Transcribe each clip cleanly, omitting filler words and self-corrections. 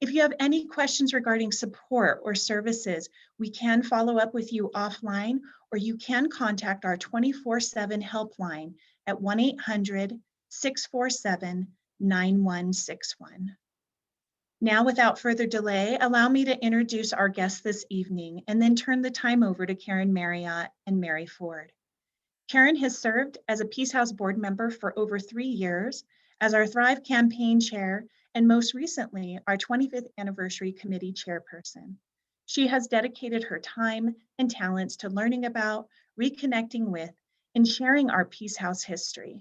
If you have any questions regarding support or services, we can follow up with you offline, or you can contact our 24/7 helpline at 1-800-647-9161. Now, without further delay, allow me to introduce our guests this evening and then turn the time over to Karen Marriott and Mary Ford. Karen has served as a Peace House board member for over 3 years, as our Thrive campaign chair, and most recently, our 25th anniversary committee chairperson. She has dedicated her time and talents to learning about, reconnecting with, and sharing our Peace House history.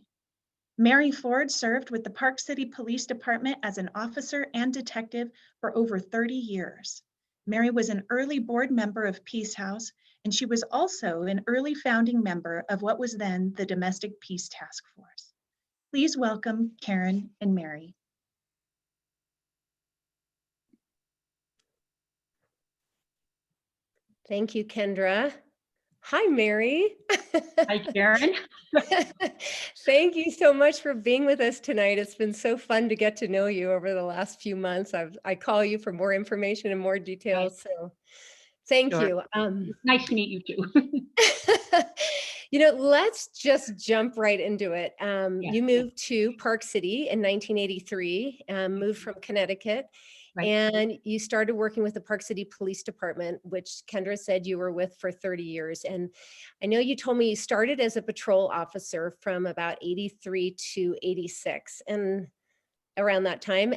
Mary Ford served with the Park City Police Department as an officer and detective for over 30 years. Mary was an early board member of Peace House, and she was also an early founding member of what was then the Domestic Peace Task Force. Please welcome Karen and Mary. Thank you, Kendra. Hi, Mary. Hi, Karen. Thank you so much for being with us tonight. It's been so fun to get to know you over the last few months. I call you for more information and more details. So thank you. Nice to meet you too. Let's just jump right into it. You moved to Park City in 1983, moved from Connecticut. Right. And you started working with the Park City Police Department, which Kendra said you were with for 30 years. And I know you told me you started as a patrol officer from about 83 to 86 and around that time.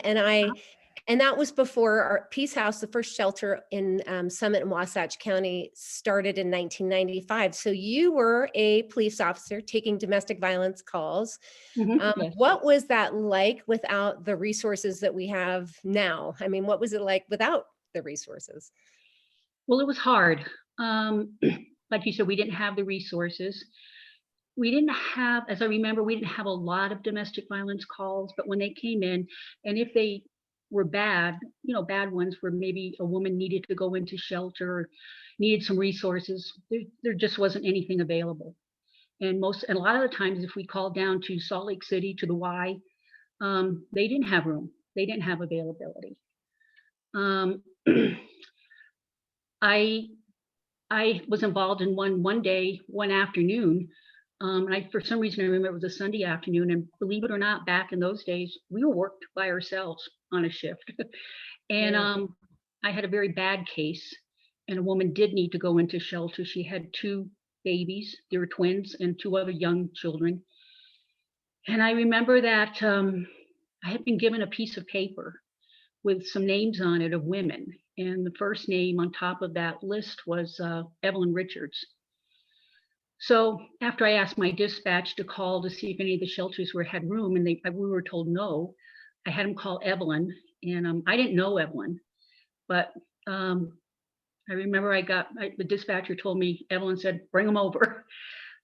And that was before our Peace House, the first shelter in Summit and Wasatch County, started in 1995. So you were a police officer taking domestic violence calls. Mm-hmm. Yes. What was that like without the resources that we have now? I mean, what was it like without the resources? Well, it was hard. Like you said, we didn't have the resources. We didn't have, as I remember, we didn't have a lot of domestic violence calls, but when they came in, and if they were bad, bad ones where maybe a woman needed to go into shelter or needed some resources, there just wasn't anything available. And a lot of the times, if we called down to Salt Lake City, to the Y, they didn't have room. They didn't have availability. I was involved in one day, one afternoon. For some reason, I remember it was a Sunday afternoon, and believe it or not, back in those days, we were worked by ourselves on a shift. And I had a very bad case, and a woman did need to go into shelter. She had 2 babies, they were twins, and 2 other young children. And I remember that I had been given a piece of paper with some names on it of women. And the first name on top of that list was Evelyn Richards. So after I asked my dispatch to call to see if any of the shelters had room, and we were told no, I had them call Evelyn, and I didn't know Evelyn, but I remember the dispatcher told me, Evelyn said, bring them over.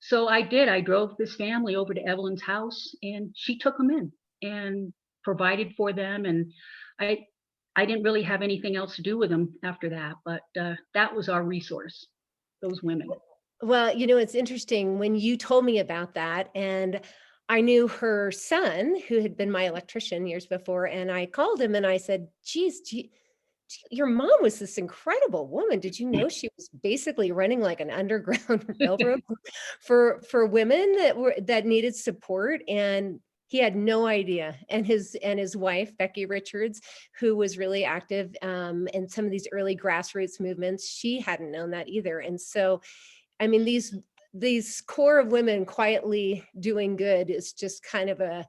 So I did. I drove this family over to Evelyn's house, and she took them in and provided for them. And I didn't really have anything else to do with them after that, but that was our resource, those women. Well, it's interesting when you told me about that, and I knew her son, who had been my electrician years before, and I called him and I said, geez, your mom was this incredible woman. Did you know she was basically running like an underground railroad for women that needed support? And he had no idea. And his wife, Becky Richards, who was really active in some of these early grassroots movements, she hadn't known that either. And so, I mean, these core of women quietly doing good is just kind of a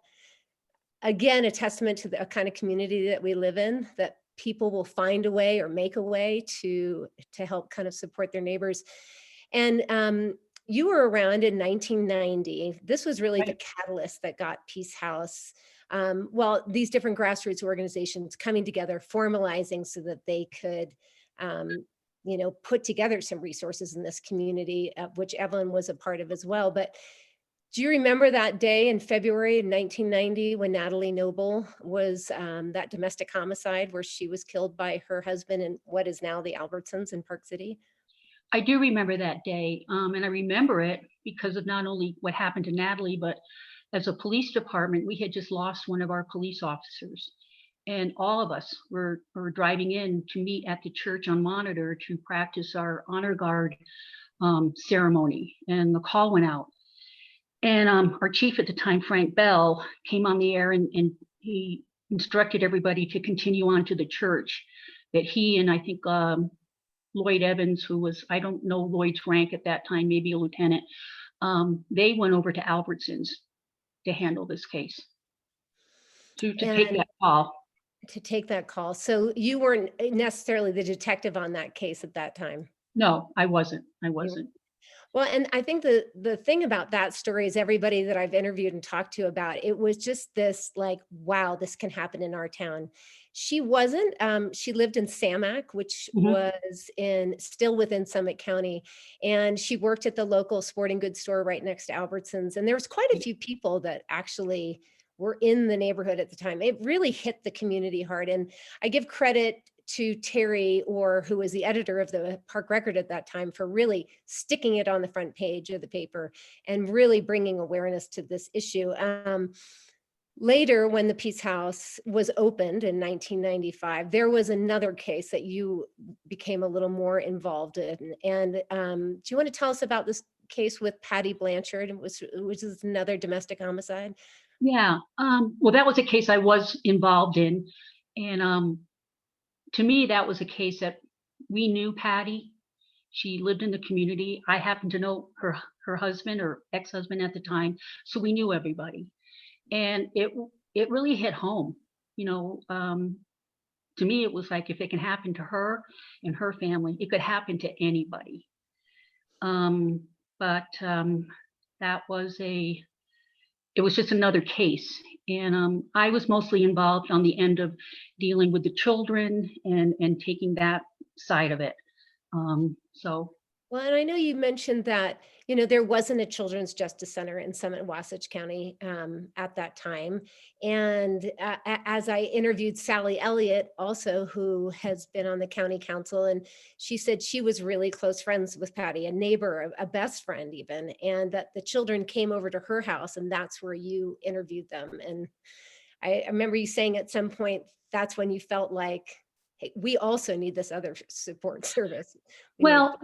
testament to the kind of community that we live in, that people will find a way or make a way to help kind of support their neighbors. And you were around in 1990. This was really the catalyst that got Peace House, these different grassroots organizations coming together, formalizing so that they could put together some resources in this community, which Evelyn was a part of as well. But do you remember that day in February of 1990 when Natalie Noble was that domestic homicide where she was killed by her husband in what is now the Albertsons in Park City? I do remember that day. And I remember it because of not only what happened to Natalie, but as a police department, we had just lost one of our police officers. and all of us were driving in to meet at the church on Monitor to practice our honor guard ceremony, and the call went out. And our chief at the time, Frank Bell, came on the air, and he instructed everybody to continue on to the church, that he and I think Lloyd Evans, who was, I don't know Lloyd's rank at that time, maybe a lieutenant, they went over to Albertsons to handle this case, to take And that call. to take that call. So you weren't necessarily the detective on that case at that time. No, I wasn't. I wasn't. Well, and I think the thing about that story is everybody that I've interviewed and talked to about it was just this like, wow, this can happen in our town. She wasn't, she lived in Samac, which Mhm. was still within Summit County. And she worked at the local sporting goods store right next to Albertsons. And there was quite a few people that actually were in the neighborhood at the time. It really hit the community hard. And I give credit to Terry, or who was the editor of the Park Record at that time, for really sticking it on the front page of the paper and really bringing awareness to this issue. Later, when the Peace House was opened in 1995, there was another case that you became a little more involved in. And do you want to tell us about this case with Patty Blanchard, which is another domestic homicide? Yeah. Well, that was a case I was involved in. And to me, that was a case that we knew Patty. She lived in the community. I happened to know her husband or ex-husband at the time, so we knew everybody. And it really hit home. You know, to me, it was like, if it can happen to her and her family, it could happen to anybody. But that was it was just another case. And I was mostly involved on the end of dealing with the children and taking that side of it. So Well, and I know you mentioned that, you know, there wasn't a Children's Justice Center in Summit Wasatch County at that time. And as I interviewed Sally Elliott, also, who has been on the county council, and she said she was really close friends with Patty, a neighbor, a best friend even, and that the children came over to her house, and that's where you interviewed them. And I remember you saying at some point, that's when you felt like, hey, we also need this other support service. well,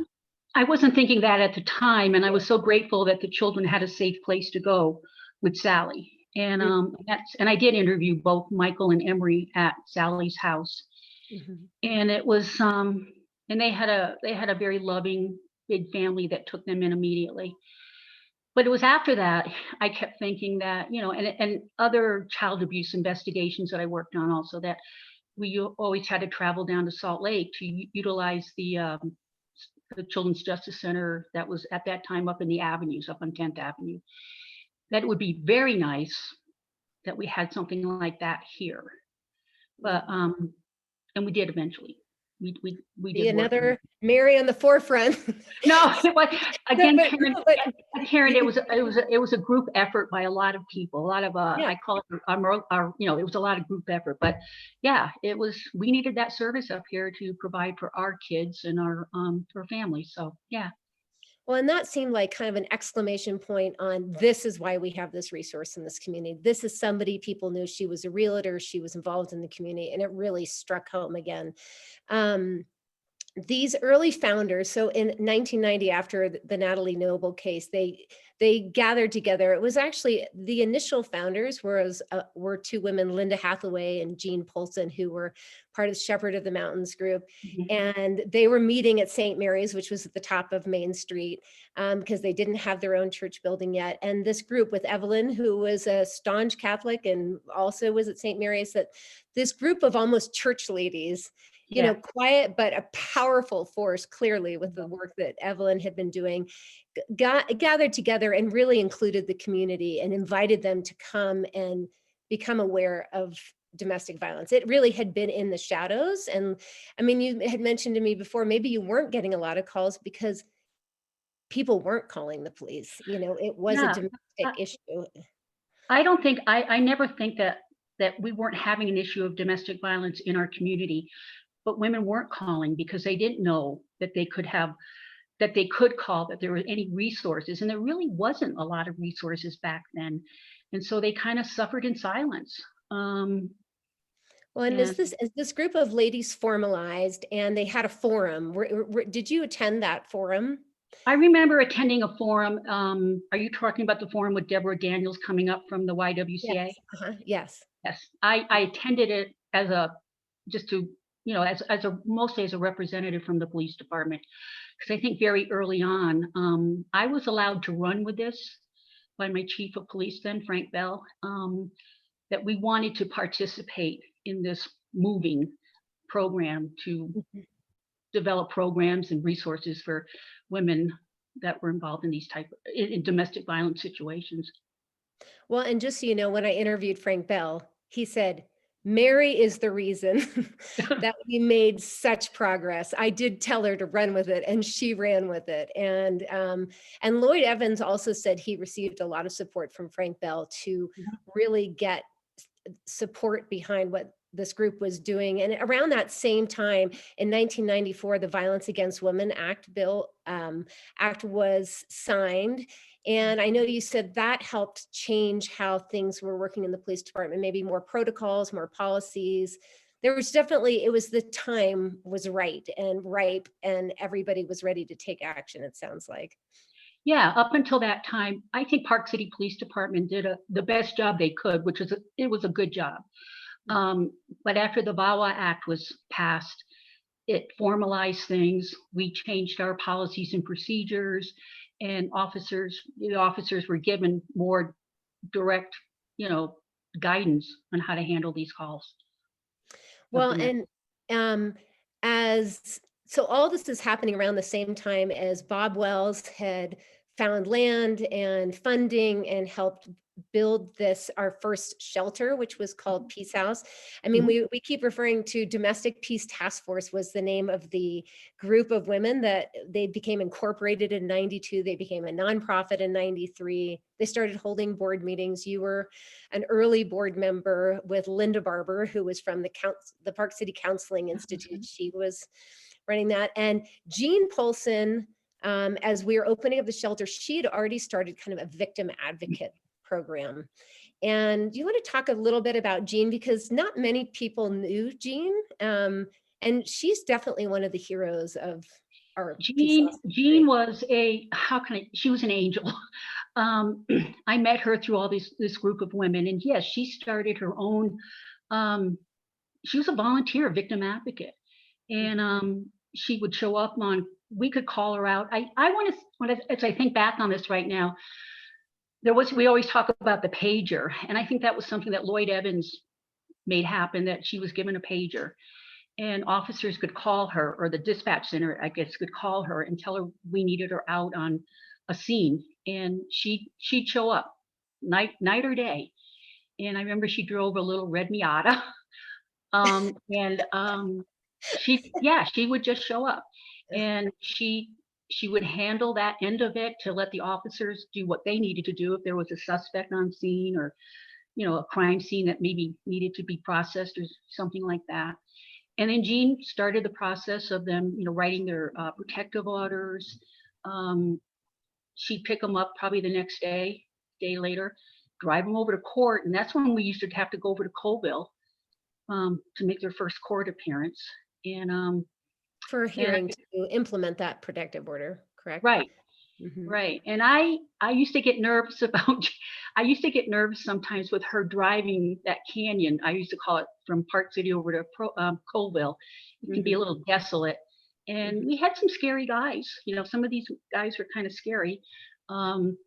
I wasn't thinking that at the time, and I was so grateful that the children had a safe place to go with Sally. And and I did interview both Michael and Emery at Sally's house. Mhm. And it was and they had a very loving big family that took them in immediately. But it was after that I kept thinking that, you know, and other child abuse investigations that I worked on also, that we always had to travel down to Salt Lake to utilize the Children's Justice Center that was at that time up in the avenues, up on 10th Avenue. That it would be very nice that we had something like that here. But and we did eventually. We Be did work on another it. Mary on the forefront. No, it was again, but- Karen, no, but- Karen, it was a group effort by a lot of people, a lot of Yeah. I call it our, you know, it was a lot of group effort. But yeah, it was, we needed that service up here to provide for our kids and our families. So yeah. Well, and that seemed like kind of an exclamation point on, this is why we have this resource in this community. This is somebody people knew. She was a realtor. She was involved in the community, and it really struck home again. These early founders, so in 1990, after the Natalie Noble case, they gathered together. It was actually, the initial founders were two women, Linda Hathaway and Jean Polson, who were part of the Shepherd of the Mountains group. And they were meeting at St. Mary's, which was at the top of Main Street, because they didn't have their own church building yet. And this group with Evelyn, who was a staunch Catholic and also was at St. Mary's, that this group of almost church ladies, you know, quiet, but a powerful force, clearly, with the work that Evelyn had been doing, gathered together and really included the community and invited them to come and become aware of domestic violence. It really had been in the shadows. And I mean, you had mentioned to me before, maybe you weren't getting a lot of calls because people weren't calling the police. You know, it was a domestic issue. I don't think, I never think that we weren't having an issue of domestic violence in our community, but women weren't calling because they didn't know that they could call, that there were any resources. And there really wasn't a lot of resources back then. And so they kind of suffered in silence. Well, and And is this group of ladies formalized and they had a forum? Did you attend that forum? I remember attending a forum. Are you talking about the forum with Deborah Daniels coming up from the Yes. YWCA? Yes. Yes, I attended it as a just to as a mostly as a representative from the police department, because I think very early on I was allowed to run with this by my chief of police then, Frank Bell, that we wanted to participate in this moving program to Mhm. develop programs and resources for women that were involved in these in domestic violence situations. Well, and just so you know, when I interviewed Frank Bell, he said, Mary is the reason that we made such progress. I did tell her to run with it, and she ran with it. And Lloyd Evans also said he received a lot of support from Frank Bell to really get support behind what this group was doing. And around that same time, in 1994, the Violence Against Women Act was signed. And I know you said that helped change how things were working in the police department, maybe more protocols, more policies. There was definitely, it was the time was right and ripe, and everybody was ready to take action, it sounds like. Yeah, up until that time, I think Park City Police Department did the best job they could, which was it was a good job. But after the VAWA Act was passed, it formalized things. We changed our policies and procedures, and the officers were given more direct, you know, guidance on how to handle these calls of Well, domestic. and um, as so all this is happening around the same time as Bob Wells had found land and funding and helped build our first shelter, which was called Peace House. I mean, Mhm. we keep referring to Domestic Peace Task Force was the name of the group of women that they became incorporated in 92. They became a nonprofit in 93. They started holding board meetings. You were an early board member with Linda Barber, who was from the Park City Counseling Institute. She was running that. And Jean Polson, as we were opening up the shelter, she had already started kind of a victim advocate program. And you want to talk a little bit about Jean, because not many people knew Jean. And she's definitely one of the heroes of our Peace House Jean history. was she was an angel. I met her through all this group of women, and yes, she started her own. Um, she was a volunteer victim advocate, and she would show up on. We could call her out. I want to, as I think back on this right now, we always talk about the pager, and I think that was something that Lloyd Evans made happen. That she was given a pager, and officers could call her, or the dispatch center, I guess, could call her and tell her we needed her out on a scene, and she'd show up night or day. And I remember she drove a little red Miata, and she would just show up, and she would handle that end of it to let the officers do what they needed to do if there was a suspect on scene, or a crime scene that maybe needed to be processed or something like that. And then Jean started the process of them, writing their protective orders. She'd pick them up probably the next day later, drive them over to court, and that's when we used to have to go over to Colville to make their first court appearance. And For a and hearing to implement that protective order, correct? right, Mhm. right. And I used to get nervous about. I used to get nervous sometimes with her driving that canyon. I used to call it from Park City over to Colville. It can be a Mhm. little desolate, and Mhm. we had some scary guys. Some of these guys were kind of scary. Um,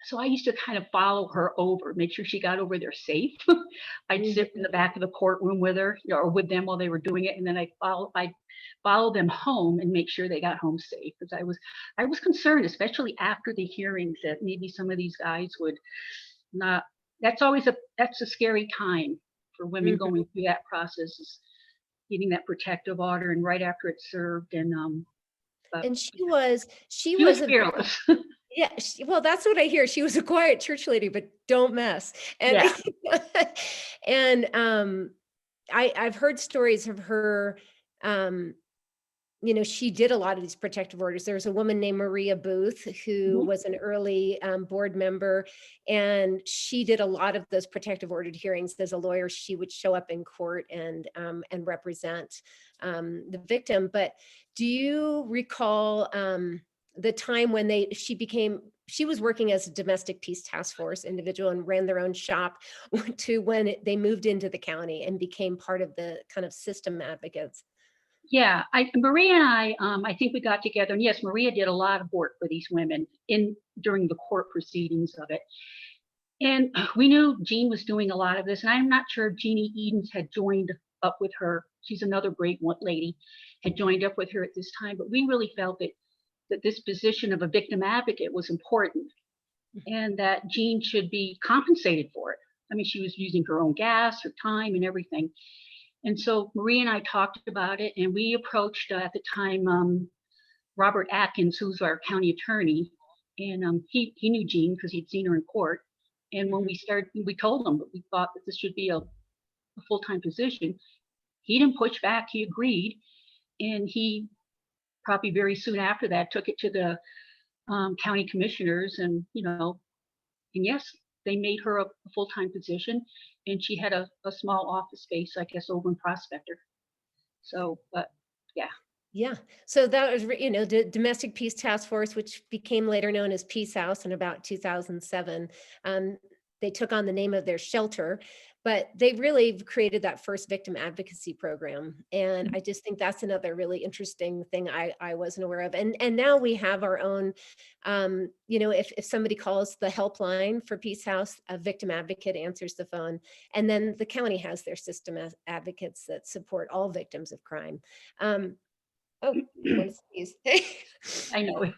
so I used to kind of follow her over, make sure she got over there safe. I'd sit in Mhm. the back of the courtroom with her, or with them while they were doing it, and then I'd follow them home and make sure they got home safe, because I was concerned, especially after the hearings, that maybe some of these guys would not. That's a scary time for women Mhm. going through that process, is getting that protective order, and right after it's served. And but And she she was was a fearless. yeah, well, that's what I hear. She was a quiet church lady, but don't mess. And Yeah. and I've heard stories of her um she did a lot of these protective orders. There was a woman named Maria Booth who Mhm. was an early board member, and she did a lot of those protective ordered hearings. As a lawyer, she would show up in court and represent the victim. But do you recall the time when she was working as a domestic peace task force individual and ran their own shop to when they moved into the county and became part of the kind of system advocates? Yeah, Maria and I think we got together, and yes, Maria did a lot of work for these women during the court proceedings of it. And we knew Jean was doing a lot of this, and I'm not sure if Jeannie Edens had joined up with her. She's another great lady, had joined up with her at this time, but we really felt that this position of a victim advocate was important and that Jean should be compensated for it. I mean, she was using her own gas, her time, and everything. And so Maria and I talked about it, and we approached at the time Robert Atkins, who's our county attorney, and he knew Jean because he'd seen her in court. And when we told him that we thought that this should be a full-time position. He didn't push back. He agreed, and he probably very soon after that took it to the county commissioners, and yes, they made her a full-time position, and she had a small office space, I guess, over in Prospector. So, but yeah. Yeah. So that was, the Domestic Peace Task Force, which became later known as Peace House in about 2007. They took on the name of their shelter, but they really created that first victim advocacy program. And I just think that's another really interesting thing I wasn't aware of. And now we have our own, if somebody calls the helpline for Peace House, a victim advocate answers the phone. And then the county has their system advocates that support all victims of crime. Oh, want to sneeze. I know.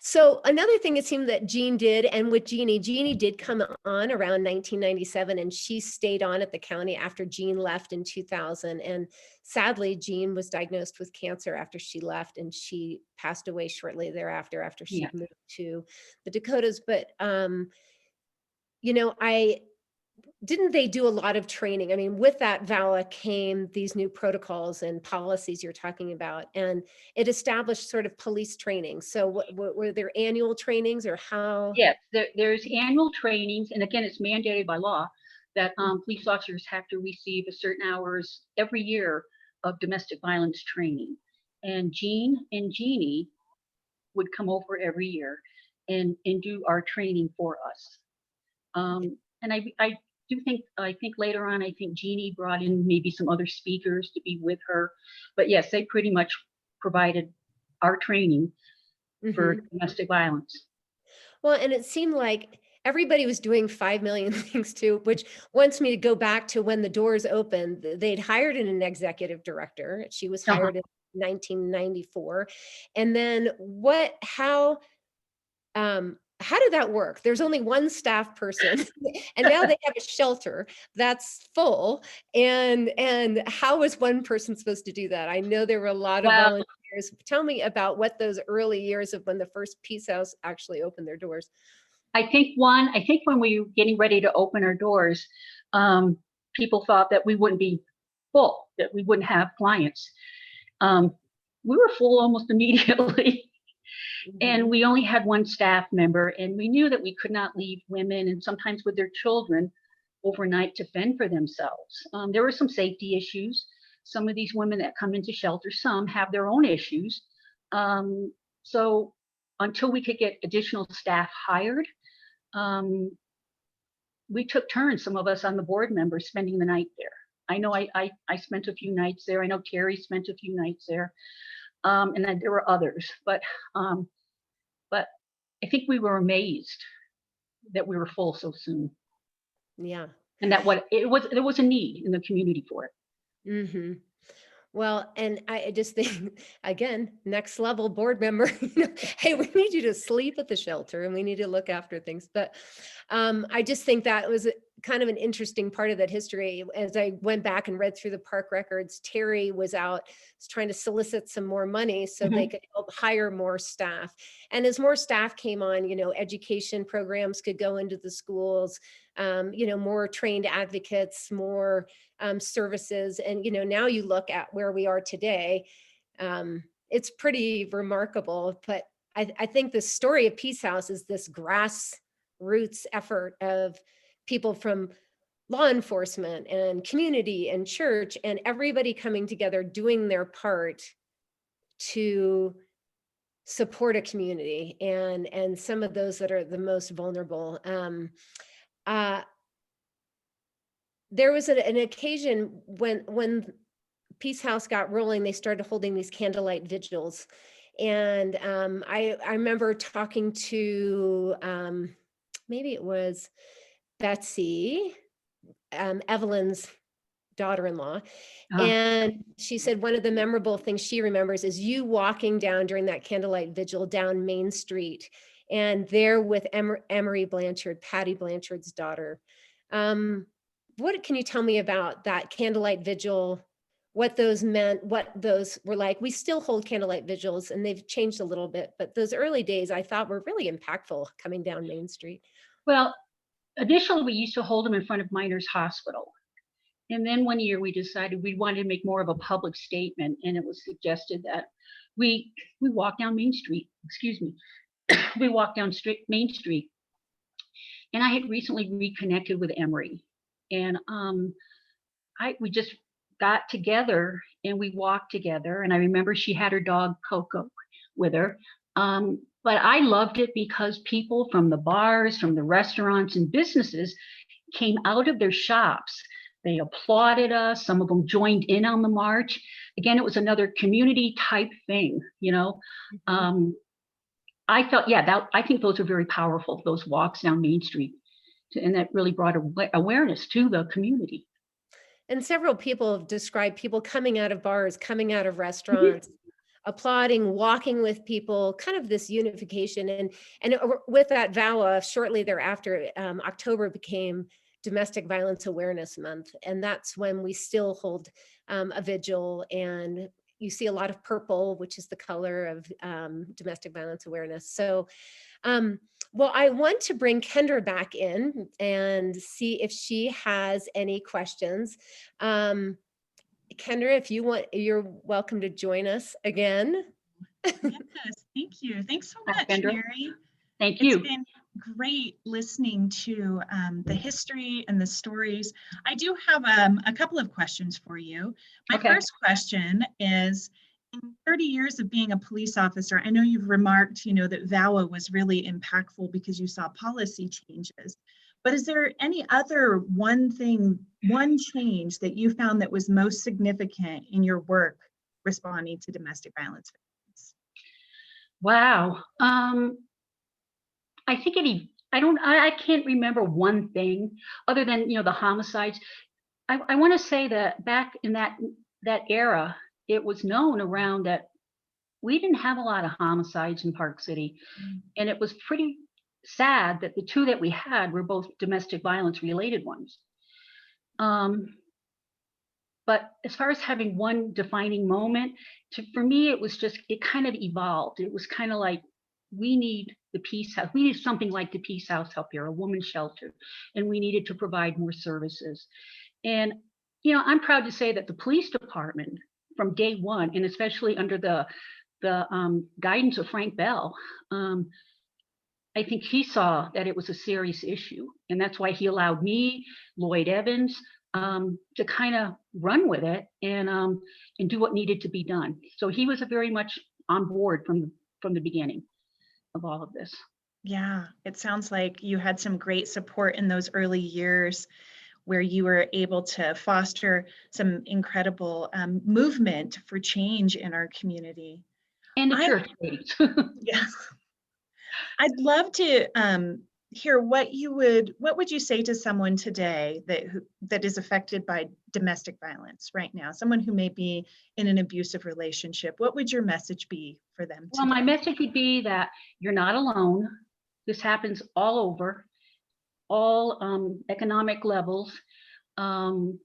So another thing it seemed that Jean did, and with Jeannie did come on around 1997, and she stayed on at the county after Jean left in 2000. And sadly, Jean was diagnosed with cancer after she left, and she passed away shortly thereafter after she Yeah. moved to the Dakotas. But didn't they do a lot of training? I mean, with that, Vala, came these new protocols and policies you're talking about, and it established sort of police training. So what were there annual trainings, or how? Yes, there's annual trainings, and again, it's mandated by law that police officers have to receive a certain hours every year of domestic violence training. And Jean and Jeannie would come over every year and do our training for us. And I think later on, I think Jeannie brought in maybe some other speakers to be with her. But yes, they pretty much provided our training for domestic violence. Well, and it seemed like everybody was doing 5 million things too, which wants me to go back to when the doors opened. They'd hired an executive director. She was hired in 1994. And then how did that work? There's only one staff person, and now they have a shelter that's full. And how was one person supposed to do that? I know there were a lot of volunteers. Tell me about what those early years of when the first Peace House actually opened their doors. I think when we were getting ready to open our doors, people thought that we wouldn't be full, that we wouldn't have clients. We were full almost immediately. And we only had one staff member, and we knew that we could not leave women, and sometimes with their children, overnight to fend for themselves. There were some safety issues. Some of these women that come into shelter, some have their own issues. So until we could get additional staff hired, we took turns, some of us on the board members, spending the night there. I know I spent a few nights there. I know Terry spent a few nights there. And then there were others, but I think we were amazed that we were full so soon. Yeah. And that there was a need in the community for it. Well, and I just think, again, next level board member, hey, we need you to sleep at the shelter and we need to look after things. But I just think that was kind of an interesting part of that history. As I went back and read through the park records, Terry was trying to solicit some more money so they could help hire more staff. And as more staff came on, education programs could go into the schools, more trained advocates, more services. And, now you look at where we are today, it's pretty remarkable. But I think the story of Peace House is this grassroots effort of people from law enforcement and community and church and everybody coming together, doing their part to support a community and some of those that are the most vulnerable. There was an occasion when Peace House got rolling, they started holding these candlelight vigils. And I remember talking to, maybe it was Betsy, Evelyn's daughter-in-law. And she said one of the memorable things she remembers is you walking down during that candlelight vigil down Main Street, and there with Emery Blanchard, Patty Blanchard's daughter. What can you tell me about that candlelight vigil? What those meant, what those were like? We still hold candlelight vigils and they've changed a little bit, but those early days I thought were really impactful coming down Main Street. Well, initially we used to hold them in front of Miners Hospital. And then one year we decided we wanted to make more of a public statement, and it was suggested that we walk down Main Street, we walk down Main Street. And I had recently reconnected with Emery, and we just got together and we walked together. And I remember she had her dog Coco with her. But I loved it because people from the bars, from the restaurants and businesses came out of their shops. They applauded us. Some of them joined in on the march. Again, it was another community type thing, I felt, I think those are very powerful, those walks down Main Street. And that really brought awareness to the community. And several people have described people coming out of bars, coming out of restaurants, applauding, walking with people, kind of this unification. And with that, VAWA, shortly thereafter, October became Domestic Violence Awareness Month. And that's when we still hold a vigil, and you see a lot of purple, which is the color of domestic violence awareness. So, well, I want to bring Kendra back in and see if she has any questions. Kendra, if you want, you're welcome to join us again. Yes, thank you. Thanks so much, Mary. Thank you. It's been great listening to the history and the stories. I do have a couple of questions for you. My first question is, in 30 years of being a police officer, I know you've remarked, that VAWA was really impactful because you saw policy changes. But is there any other one change that you found that was most significant in your work responding to domestic violence victims? Wow. I think I can't remember one thing other than, the homicides. I want to say that back in that era, it was known around that we didn't have a lot of homicides in Park City. And it was pretty sad that the two that we had were both domestic violence related ones. But as far as having one defining moment, for me, it kind of evolved. It was kind of like, we need the Peace House. We need something like the Peace House up here, a woman's shelter, and we needed to provide more services. And, I'm proud to say that the police department from day one, and especially under the guidance of Frank Bell, I think he saw that it was a serious issue. And that's why he allowed me, Lloyd Evans, to kind of run with it and do what needed to be done. So he was very much on board from the beginning of all of this. Yeah, it sounds like you had some great support in those early years where you were able to foster some incredible movement for change in our community. And the church. Yeah. I'd love to hear what would you say to someone today that is affected by domestic violence right now, someone who may be in an abusive relationship. What would your message be for them today? Well, my message would be that you're not alone. This happens all all economic levels. And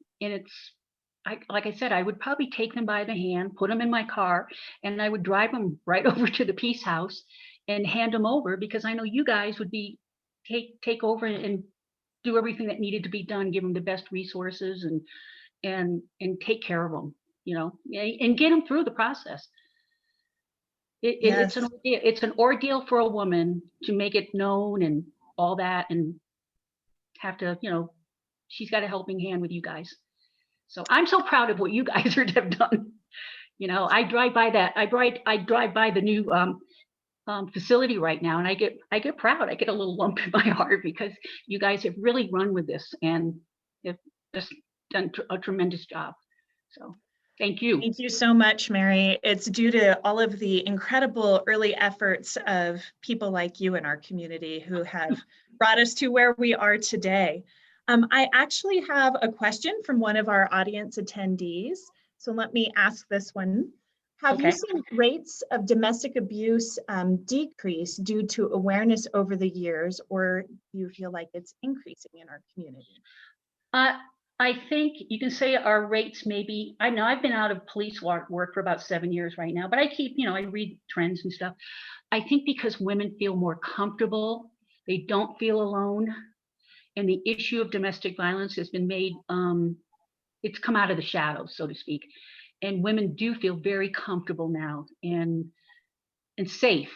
like I said, I would probably take them by the hand, put them in my car, and I would drive them right over to the Peace House and hand them over, because I know you guys would be take over and do everything that needed to be done, give them the best resources and take care of them, and get them through the process. Yes. It's an ordeal for a woman to make it known and all that, and have to, she's got a helping hand with you guys. So I'm so proud of what you guys have done. I drive by that. I drive by the new facility right now, and I get proud. I get a little lump in my heart, because you guys have really run with this and have just done a tremendous job. So thank you. Thank you so much, Mary. It's due to all of the incredible early efforts of people like you in our community who have brought us to where we are today. I actually have a question from one of our audience attendees. So let me ask this one. Have you seen rates of domestic abuse decrease due to awareness over the years, or do you feel like it's increasing in our community? I think you can say our rates maybe, I know I've been out of police work for about 7 years right now, but I keep, I read trends and stuff. I think because women feel more comfortable, they don't feel alone. And the issue of domestic violence has been made, it's come out of the shadows, so to speak. And women do feel very comfortable now and safe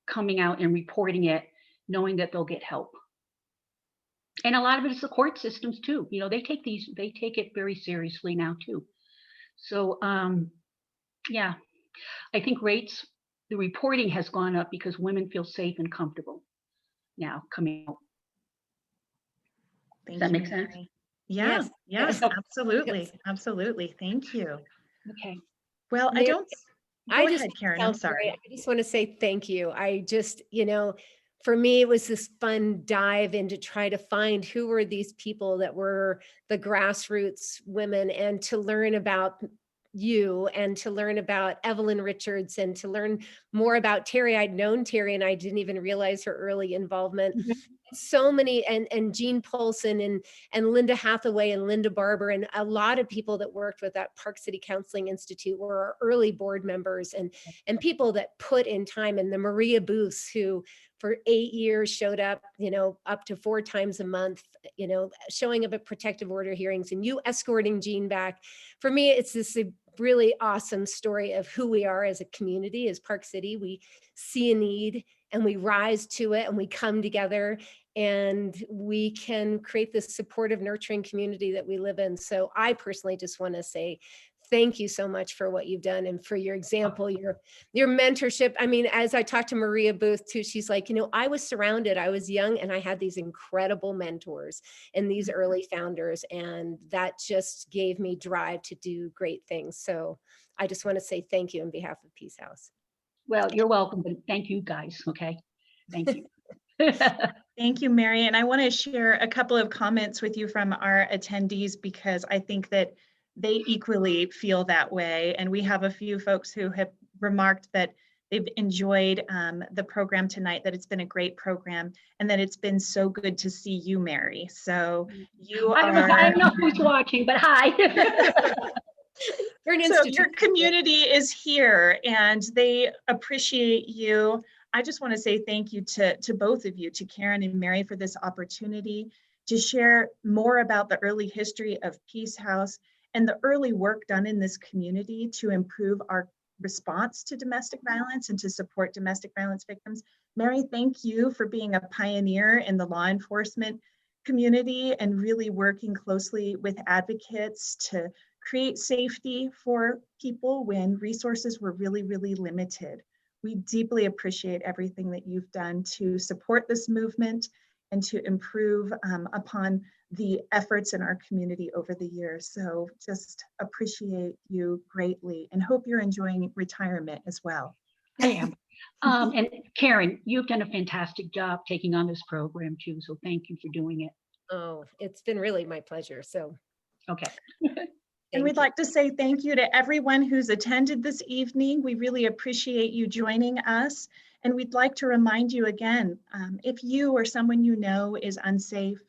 coming out and reporting it, knowing that they'll get help. And a lot of it is the court systems too. They take it very seriously now too. So yeah, I think the reporting has gone up because women feel safe and comfortable now coming out. Does that make sense? Yeah, yes, absolutely. Yes. Absolutely. Thank you. Okay. Well, Mary, Go ahead, Karen. I'm sorry. I just want to say thank you. I just, for me, it was this fun dive in to try to find who were these people that were the grassroots women, and to learn about you, and to learn about Evelyn Richards, and to learn more about Terry. I'd known Terry and I didn't even realize her early involvement. Mm-hmm. So many, and Jean Polson and Linda Hathaway and Linda Barber, and a lot of people that worked with that Park City Counseling Institute were our early board members, and people that put in time, and the Maria Booths, who for 8 years showed up, up to 4 times a month, showing up at protective order hearings, and you escorting Jean back. For me, it's this really awesome story of who we are as a community, as Park City. We see a need and we rise to it, and we come together, and we can create this supportive, nurturing community that we live in. So I personally just want to say thank you so much for what you've done, and for your example, your mentorship. I mean, as I talked to Maria Booth too, she's like, I was young, and I had these incredible mentors and these early founders, and that just gave me drive to do great things. So I just want to say thank you on behalf of Peace House. Well, you're welcome, but thank you guys. Okay. Thank you. Thank you, Mary. And I want to share a couple of comments with you from our attendees, because I think that they equally feel that way. And we have a few folks who have remarked that they've enjoyed the program tonight, that it's been a great program, and that it's been so good to see you, Mary. So I don't know who's watching, but hi. So your community is here, and they appreciate you. I just want to say thank you to both of you, to Karen and Mary, for this opportunity to share more about the early history of Peace House and the early work done in this community to improve our response to domestic violence and to support domestic violence victims. Mary, thank you for being a pioneer in the law enforcement community and really working closely with advocates to create safety for people when resources were really, really limited. We deeply appreciate everything that you've done to support this movement and to improve upon the efforts in our community over the years. So just appreciate you greatly, and hope you're enjoying retirement as well. I am. And Karen, you've done a fantastic job taking on this program too. So thank you for doing it. Oh, it's been really my pleasure. So, okay. And we'd like to say thank you to everyone who's attended this evening. We really appreciate you joining us. And we'd like to remind you again, if you or someone you know is unsafe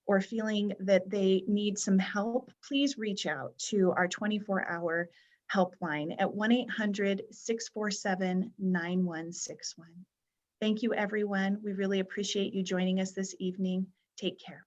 or feeling that they need some help, please reach out to our 24-hour helpline at 1-800-647-9161. Thank you, everyone. We really appreciate you joining us this evening. Take care.